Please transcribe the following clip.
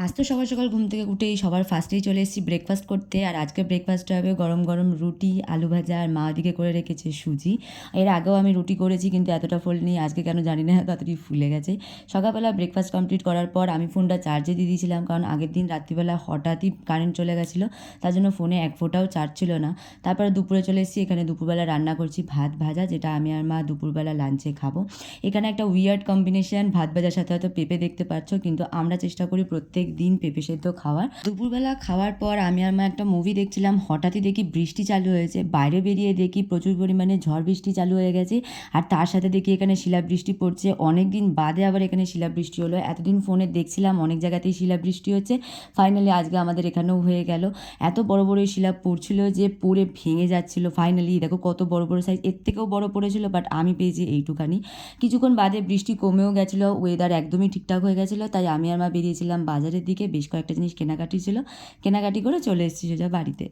আজ তো সকাল সকাল ঘুম থেকে উঠেই সবার ফার্স্টেই চলে এসেছি ব্রেকফাস্ট করতে। আর আজকে ব্রেকফাস্টে হবে গরম গরম রুটি, আলু ভাজা, আর মা ওদিকে করে রেখেছে সুজি। এর আগেও আমি রুটি করেছি কিন্তু এতটা ফোলেনি, আজকে কেন জানি না তাড়াতাড়ি ফুলে গেছে। সকালবেলা ব্রেকফাস্ট কমপ্লিট করার পর আমি ফোনটা চার্জে দিয়ে দিয়েছিলাম, কারণ আগের দিন রাত্রিবেলা হঠাৎই কারেন্ট চলে গেছিলো, তার জন্য ফোনে এক ফোঁটাও চার্জ ছিল না। তারপরে দুপুরে চলে এসেছি, এখানে দুপুরবেলা রান্না করছি ভাত ভাজা, যেটা আমি আর মা দুপুরবেলা লাঞ্চে খাবো। এখানে একটা উইয়ার্ড কম্বিনেশন, ভাত ভাজার সাথে হয়তো পেঁপে দেখতে পাচ্ছ, কিন্তু আমরা চেষ্টা করি প্রত্যেক দিন পেঁপে সেদ্ধ খাওয়ার। দুপুরবেলা খাওয়ার পর আমি আর মা একটা মুভি দেখছিলাম, হঠাৎই দেখি বৃষ্টি চালু হয়েছে। বাইরে বেরিয়ে দেখি প্রচুর পরিমাণে ঝড় বৃষ্টি চালু হয়ে গেছে, আর তার সাথে দেখি এখানে শিলাবৃষ্টি পড়ছে। অনেক দিন বাদে আবার এখানে শিলাবৃষ্টি হলো। এতদিন ফোনে দেখছিলাম অনেক জায়গাতেই শিলাবৃষ্টি হচ্ছে, ফাইনালি আজকে আমাদের এখানেও হয়ে গেল। এত বড় বড় শিলা পড়ছিল যে পড়ে ভেঙে যাচ্ছিল। ফাইনালি দেখো কত বড় বড় সাইজ, এর থেকেও বড় পড়েছিল, বাট আমি পেয়েছি এইটুখানি। কিছুক্ষণ বাদে বৃষ্টি কমেও গেছিলো, ওয়েদার একদমই ঠিকঠাক হয়ে গেছিলো, তাই আমি আর মা বেরিয়েছিলাম বাজারের দিকে। বেশ কয়েকটা জিনিস কেনাকাটি ছিল, কেনাকাটি করে চলে এসেছি সোজা বাড়িতে।